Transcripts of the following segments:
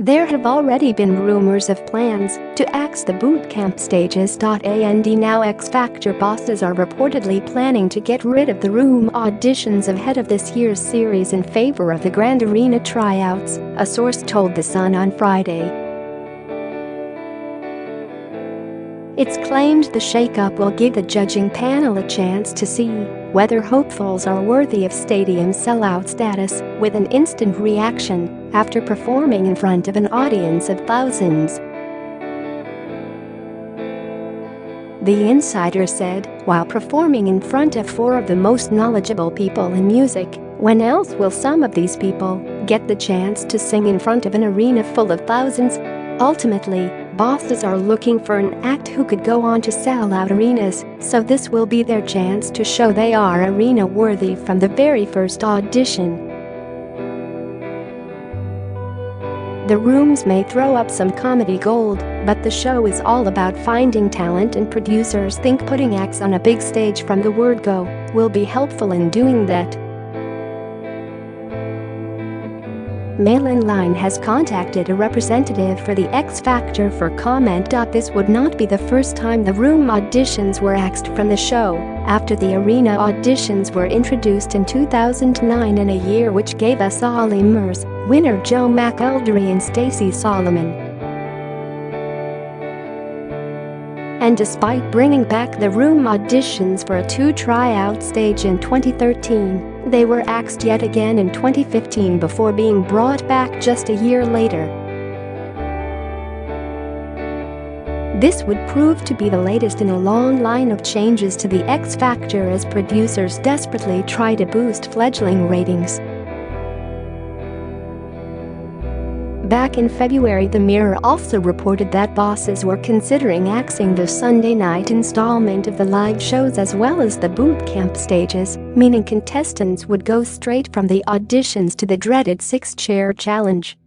There have already been rumors of plans to axe the bootcamp stages.And now X Factor bosses are reportedly planning to get rid of the room auditions ahead of this year's series in favor of the grand arena tryouts, a source told The Sun on Friday. It's claimed the shakeup will give the judging panel a chance to see whether hopefuls are worthy of stadium-sellout status with an instant reaction after performing in front of an audience of thousands. The insider said, while performing in front of 4 of the most knowledgeable people in music, when else will some of these people get the chance to sing in front of an arena full of thousands? Ultimately, bosses are looking for an act who could go on to sell out arenas, so this will be their chance to show they are arena-worthy from the very first audition. The rooms may throw up some comedy gold, but the show is all about finding talent, and producers think putting acts on a big stage from the word go will be helpful in doing that. MailOnline has contacted a representative for the X Factor for comment. This would not be the first time the room auditions were axed from the show, after the arena auditions were introduced in 2009, in a year which gave us Olly Murs, winner Joe McElderry and Stacey Solomon. And despite bringing back the room auditions for a two-tryout stage in 2013, they were axed yet again in 2015 before being brought back just a year later. This would prove to be the latest in a long line of changes to the X Factor as producers desperately try to boost fledgling ratings. Back in February, The Mirror also reported that bosses were considering axing the Sunday night installment of the live shows as well as the bootcamp stages, meaning contestants would go straight from the auditions to the dreaded Six Chair Challenge.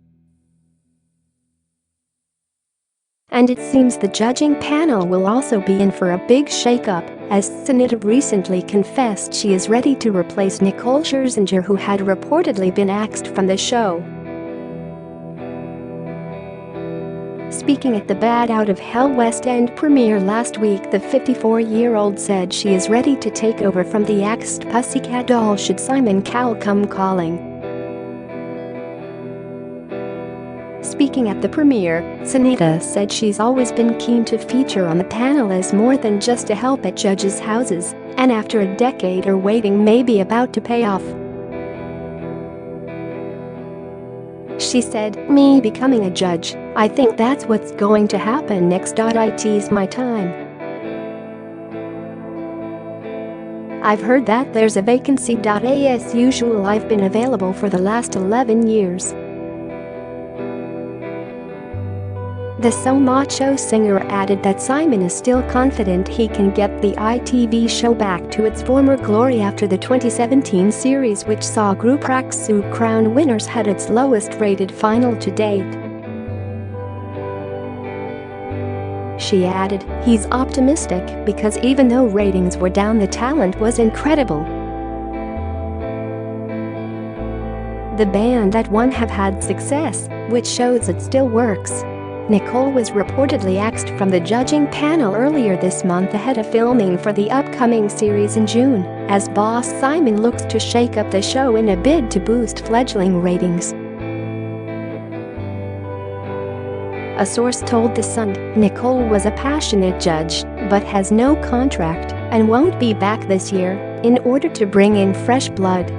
And it seems the judging panel will also be in for a big shakeup, as S&It recently confessed she is ready to replace Nicole Scherzinger, who had reportedly been axed from the show. Speaking at the Bat Out of Hell West End premiere last week, the 54-year-old said she is ready to take over from the axed Pussycat Doll should Simon Cowell come calling. Speaking at the premiere, S&It said she's always been keen to feature on the panel as more than just a help at judges' houses, and after a decade her waiting may be about to pay off. She said, "Me becoming a judge, I think that's what's going to happen next.It's my time. I've heard that there's a vacancy.As usual. I've been available for the last 11 years. The So Macho singer added that Simon is still confident he can get the ITV show back to its former glory after the 2017 series, which saw group Rak-Su crown winners, had its lowest rated final to date. She added, "He's optimistic because even though ratings were down, the talent was incredible. The band that won have had success, which shows it still works." Nicole was reportedly axed from the judging panel earlier this month ahead of filming for the upcoming series in June, as boss Simon looks to shake up the show in a bid to boost fledgling ratings. A source told The Sun, Nicole was a passionate judge, but has no contract and won't be back this year in order to bring in fresh blood.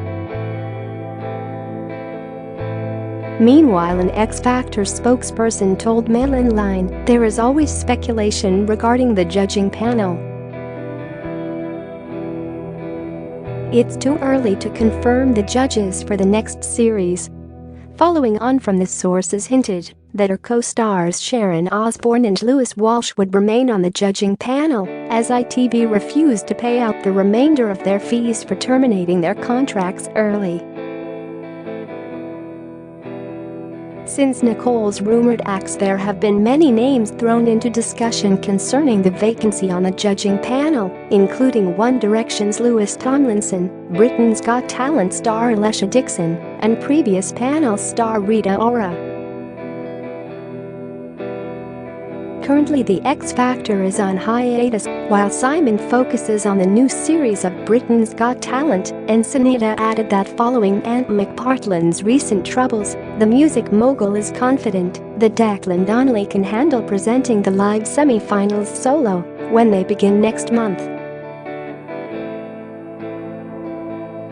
Meanwhile, an X Factor spokesperson told MailOnline, there is always speculation regarding the judging panel. It's too early to confirm the judges for the next series. Following on from this, sources hinted that her co-stars Sharon Osbourne and Lewis Walsh would remain on the judging panel, as ITV refused to pay out the remainder of their fees for terminating their contracts early. Since Nicole's rumored axe, there have been many names thrown into discussion concerning the vacancy on the judging panel, including One Direction's Louis Tomlinson, Britain's Got Talent star Alessia Dixon, and previous panel star Rita Ora. Currently, The X Factor is on hiatus, while Simon focuses on the new series of Britain's Got Talent, and Sunita added that following Ant McPartlin's recent troubles, the music mogul is confident that Declan Donnelly can handle presenting the live semi-finals solo when they begin next month.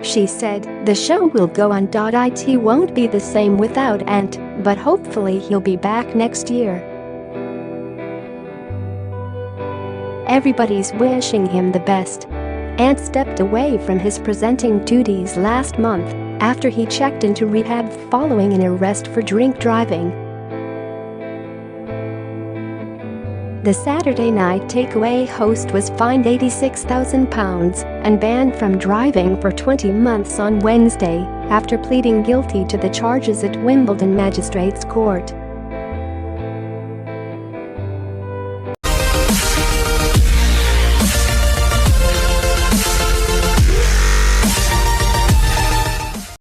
She said, "The show will go on. It won't be the same without Ant, but hopefully he'll be back next year. Everybody's wishing him the best." Ant stepped away from his presenting duties last month after he checked into rehab following an arrest for drink driving. The Saturday Night Takeaway host was fined £86,000 and banned from driving for 20 months on Wednesday after pleading guilty to the charges at Wimbledon Magistrates Court.